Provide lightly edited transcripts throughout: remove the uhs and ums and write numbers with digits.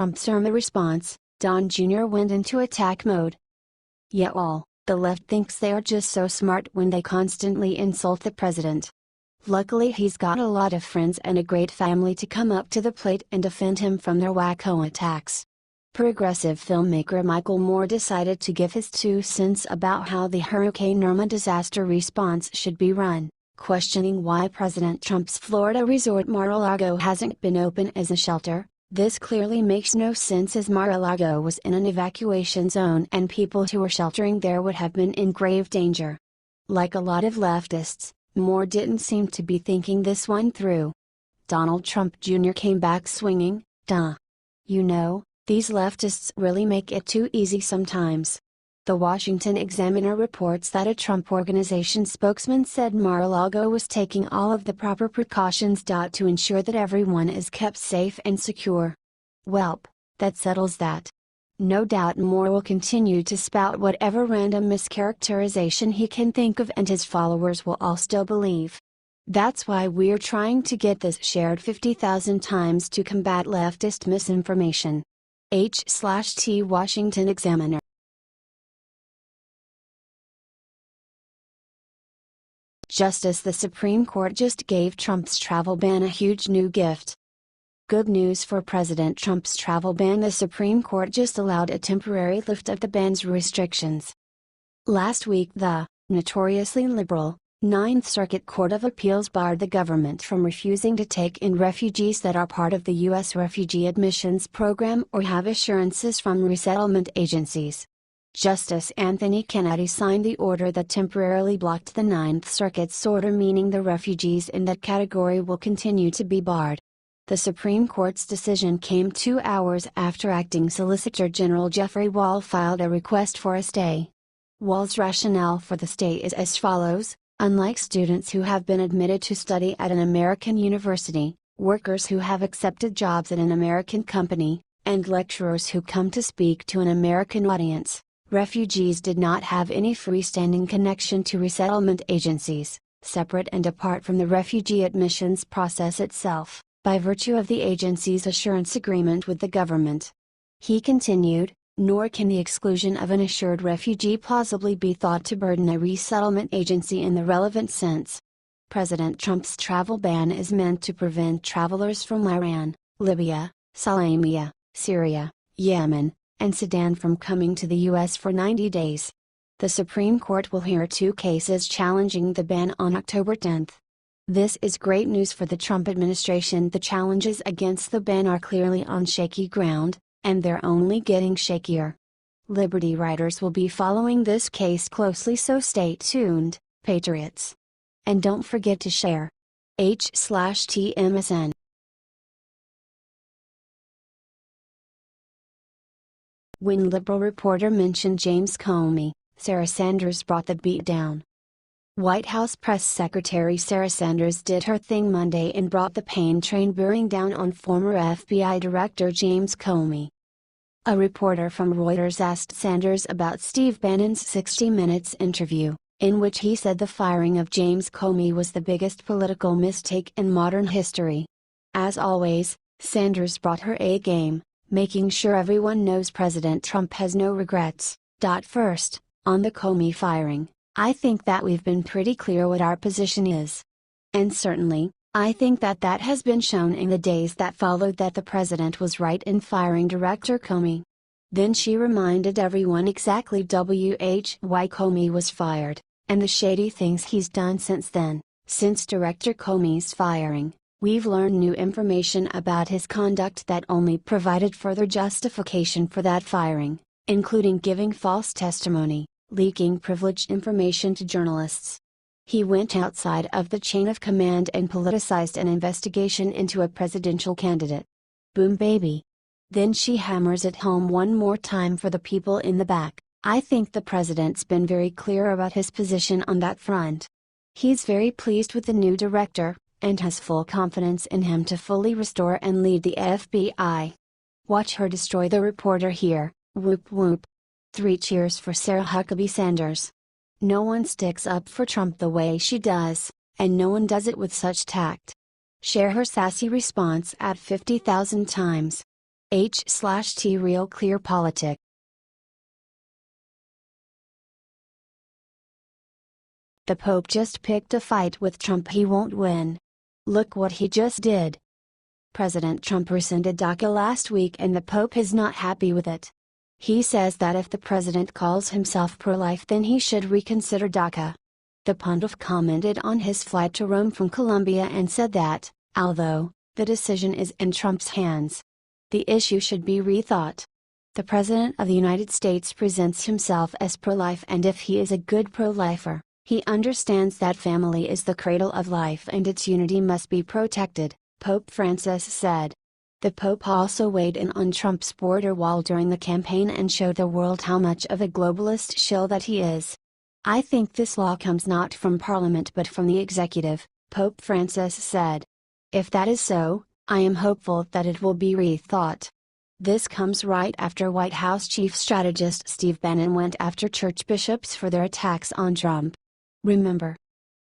Trump's Irma response, Don Jr. went into attack mode. Yeah, the left thinks they are just so smart when they constantly insult the president. Luckily he's got a lot of friends and a great family to come up to the plate and defend him from their wacko attacks. Progressive filmmaker Michael Moore decided to give his 2 cents about how the Hurricane Irma disaster response should be run, questioning why President Trump's Florida resort Mar-a-Lago hasn't been open as a shelter. This clearly makes no sense as Mar-a-Lago was in an evacuation zone and people who were sheltering there would have been in grave danger. Like a lot of leftists, Moore didn't seem to be thinking this one through. Donald Trump Jr. came back swinging, duh. You know, these leftists really make it too easy sometimes. The Washington Examiner reports that a Trump Organization spokesman said Mar-a-Lago was taking all of the proper precautions to ensure that everyone is kept safe and secure. Welp, that settles that. No doubt Moore will continue to spout whatever random mischaracterization he can think of and his followers will all still believe. That's why we're trying to get this shared 50,000 times to combat leftist misinformation. H/T Washington Examiner. Justice: the Supreme Court just gave Trump's travel ban a huge new gift. Good news for President Trump's travel ban: the Supreme Court just allowed a temporary lift of the ban's restrictions. Last week the notoriously liberal Ninth Circuit Court of Appeals barred the government from refusing to take in refugees that are part of the U.S. refugee admissions program or have assurances from resettlement agencies. Justice Anthony Kennedy signed the order that temporarily blocked the Ninth Circuit's order, meaning the refugees in that category will continue to be barred. The Supreme Court's decision came 2 hours after Acting Solicitor General Jeffrey Wall filed a request for a stay. Wall's rationale for the stay is as follows: unlike students who have been admitted to study at an American university, workers who have accepted jobs at an American company, and lecturers who come to speak to an American audience, refugees did not have any freestanding connection to resettlement agencies, separate and apart from the refugee admissions process itself, by virtue of the agency's assurance agreement with the government. He continued, nor can the exclusion of an assured refugee plausibly be thought to burden a resettlement agency in the relevant sense. President Trump's travel ban is meant to prevent travelers from Iran, Libya, Somalia, Syria, Yemen, and Sudan from coming to the U.S. for 90 days. The Supreme Court will hear 2 cases challenging the ban on October 10. This is great news for the Trump administration. The challenges against the ban are clearly on shaky ground, and they're only getting shakier. Liberty writers will be following this case closely, so stay tuned, patriots. And don't forget to share. H/TMSN. When liberal reporter mentioned James Comey, Sarah Sanders brought the beat down. White House Press Secretary Sarah Sanders did her thing Monday and brought the pain train bearing down on former FBI Director James Comey. A reporter from Reuters asked Sanders about Steve Bannon's 60 Minutes interview, in which he said the firing of James Comey was the biggest political mistake in modern history. As always, Sanders brought her A game, making sure everyone knows President Trump has no regrets. First, on the Comey firing, I think that we've been pretty clear what our position is. And certainly, I think that has been shown in the days that followed that the president was right in firing Director Comey. Then she reminded everyone exactly why Comey was fired, and the shady things he's done since then. Since Director Comey's firing, we've learned new information about his conduct that only provided further justification for that firing, including giving false testimony, leaking privileged information to journalists. He went outside of the chain of command and politicized an investigation into a presidential candidate. Boom baby. Then she hammers it home one more time for the people in the back. I think the president's been very clear about his position on that front. He's very pleased with the new director, and has full confidence in him to fully restore and lead the FBI. Watch her destroy the reporter here, whoop whoop. 3 cheers for Sarah Huckabee Sanders. No one sticks up for Trump the way she does, and no one does it with such tact. Share her sassy response at 50,000 times. H/T Real Clear Politic. The Pope just picked a fight with Trump he won't win. Look what he just did. President Trump rescinded DACA last week and the Pope is not happy with it. He says that if the president calls himself pro-life then he should reconsider DACA. The pontiff commented on his flight to Rome from Colombia and said that, although the decision is in Trump's hands, the issue should be rethought. The President of the United States presents himself as pro-life, and if he is a good pro-lifer, he understands that family is the cradle of life and its unity must be protected, Pope Francis said. The Pope also weighed in on Trump's border wall during the campaign and showed the world how much of a globalist shill that he is. I think this law comes not from Parliament but from the executive, Pope Francis said. If that is so, I am hopeful that it will be rethought. This comes right after White House chief strategist Steve Bannon went after church bishops for their attacks on Trump. Remember,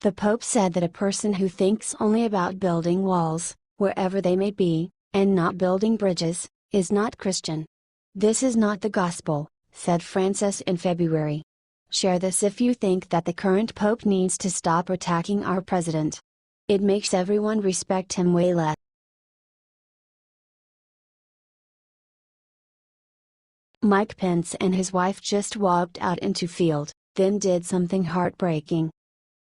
the Pope said that a person who thinks only about building walls, wherever they may be, and not building bridges, is not Christian. This is not the gospel, said Francis in February. Share this if you think that the current Pope needs to stop attacking our president. It makes everyone respect him way less. Mike Pence and his wife just walked out into field, then did something heartbreaking.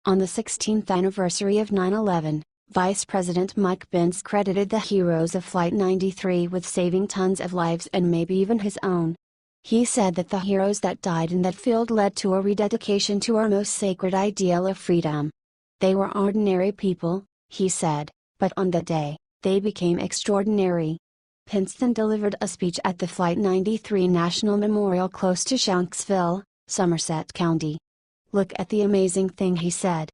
On the 16th anniversary of 9/11, Vice President Mike Pence credited the heroes of Flight 93 with saving tons of lives and maybe even his own. He said that the heroes that died in that field led to a rededication to our most sacred ideal of freedom. They were ordinary people, he said, but on that day, they became extraordinary. Pence then delivered a speech at the Flight 93 National Memorial close to Shanksville, Somerset County. Look at the amazing thing, he said.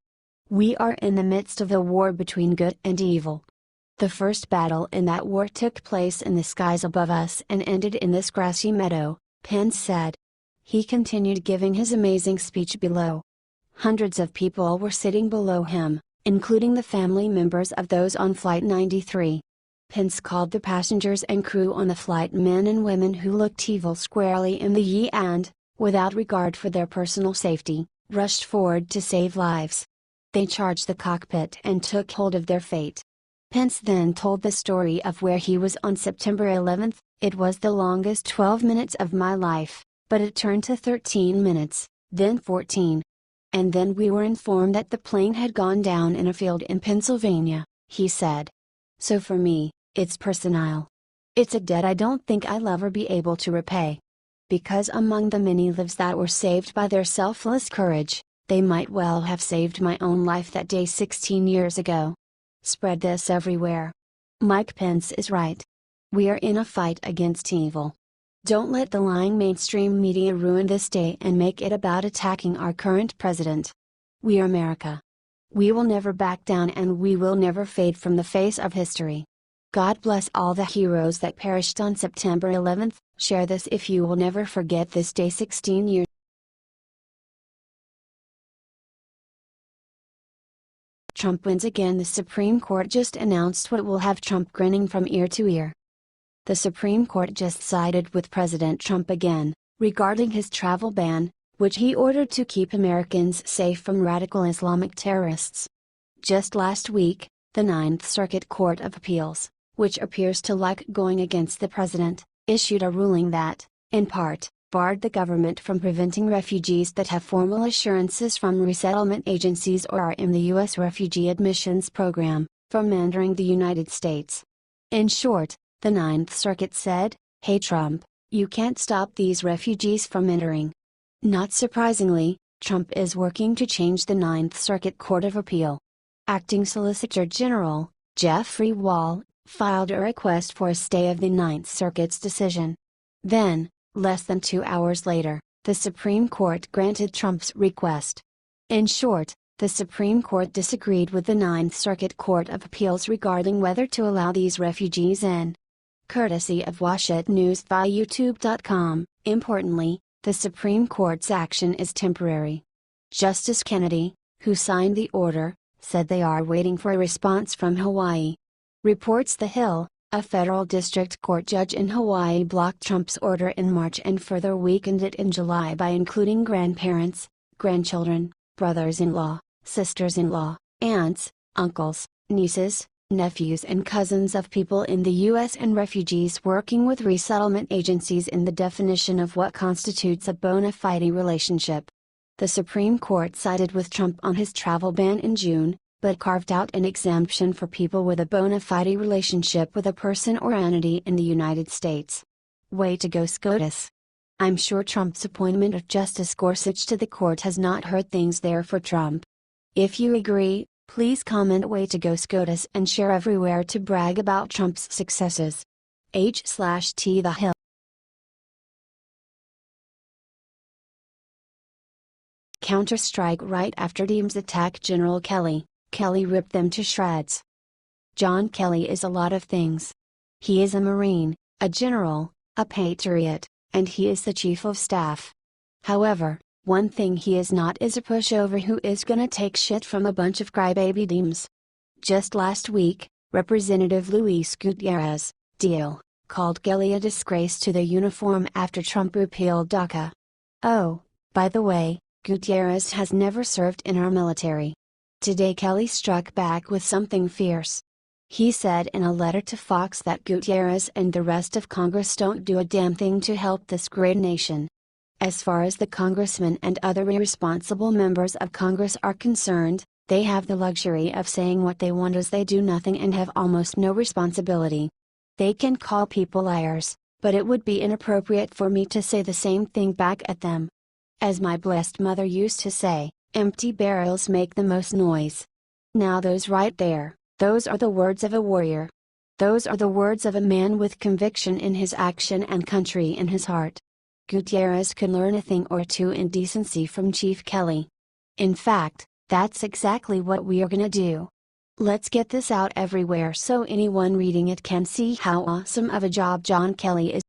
We are in the midst of a war between good and evil. The first battle in that war took place in the skies above us and ended in this grassy meadow, Pence said. He continued giving his amazing speech below. Hundreds of people were sitting below him, including the family members of those on Flight 93. Pence called the passengers and crew on the flight men and women who looked evil squarely in the eye and, without regard for their personal safety, rushed forward to save lives. They charged the cockpit and took hold of their fate. Pence then told the story of where he was on September 11. It was the longest 12 minutes of my life, but it turned to 13 minutes, then 14. And then we were informed that the plane had gone down in a field in Pennsylvania, he said. So for me, it's personal. It's a debt I don't think I'll ever be able to repay. Because among the many lives that were saved by their selfless courage, they might well have saved my own life that day 16 years ago. Spread this everywhere. Mike Pence is right. We are in a fight against evil. Don't let the lying mainstream media ruin this day and make it about attacking our current president. We are America. We will never back down and we will never fade from the face of history. God bless all the heroes that perished on September 11. Share this if you will never forget this day 16 years. Trump wins again. The Supreme Court just announced what will have Trump grinning from ear to ear. The Supreme Court just sided with President Trump again, regarding his travel ban, which he ordered to keep Americans safe from radical Islamic terrorists. Just last week, the Ninth Circuit Court of Appeals, which appears to like going against the president, issued a ruling that, in part, barred the government from preventing refugees that have formal assurances from resettlement agencies or are in the U.S. Refugee Admissions Program, from entering the United States. In short, the Ninth Circuit said, "Hey Trump, you can't stop these refugees from entering." Not surprisingly, Trump is working to change the Ninth Circuit Court of Appeal. Acting Solicitor General, Jeffrey Wall, filed a request for a stay of the Ninth Circuit's decision. Then, less than 2 hours later, the Supreme Court granted Trump's request. In short, the Supreme Court disagreed with the Ninth Circuit Court of Appeals regarding whether to allow these refugees in. Courtesy of Washington News via YouTube.com, importantly, the Supreme Court's action is temporary. Justice Kennedy, who signed the order, said they are waiting for a response from Hawaii. Reports The Hill, A federal district court judge in Hawaii blocked Trump's order in March and further weakened it in July by including grandparents, grandchildren, brothers-in-law, sisters-in-law, aunts, uncles, nieces, nephews and cousins of people in the U.S. and refugees working with resettlement agencies in the definition of what constitutes a bona fide relationship. The Supreme Court sided with Trump on his travel ban in June, but carved out an exemption for people with a bona fide relationship with a person or entity in the United States. Way to go, SCOTUS. I'm sure Trump's appointment of Justice Gorsuch to the court has not hurt things there for Trump. If you agree, please comment "Way to go, SCOTUS" and share everywhere to brag about Trump's successes. H/T The Hill. Counter-strike right after Dems attack General Kelly, Kelly ripped them to shreds. John Kelly is a lot of things. He is a Marine, a general, a patriot, and he is the Chief of Staff. However, one thing he is not is a pushover who is gonna take shit from a bunch of crybaby Dems. Just last week, Representative Luis Gutierrez, DL, called Kelly a disgrace to the uniform after Trump repealed DACA. Oh, by the way, Gutierrez has never served in our military. Today Kelly struck back with something fierce. He said in a letter to Fox that Gutierrez and the rest of Congress don't do a damn thing to help this great nation. As far as the congressmen and other irresponsible members of Congress are concerned, they have the luxury of saying what they want as they do nothing and have almost no responsibility. They can call people liars, but it would be inappropriate for me to say the same thing back at them. As my blessed mother used to say, empty barrels make the most noise. Now those right there, those are the words of a warrior. Those are the words of a man with conviction in his action and country in his heart. Gutierrez could learn a thing or two in decency from Chief Kelly. In fact, that's exactly what we are gonna do. Let's get this out everywhere so anyone reading it can see how awesome of a job John Kelly is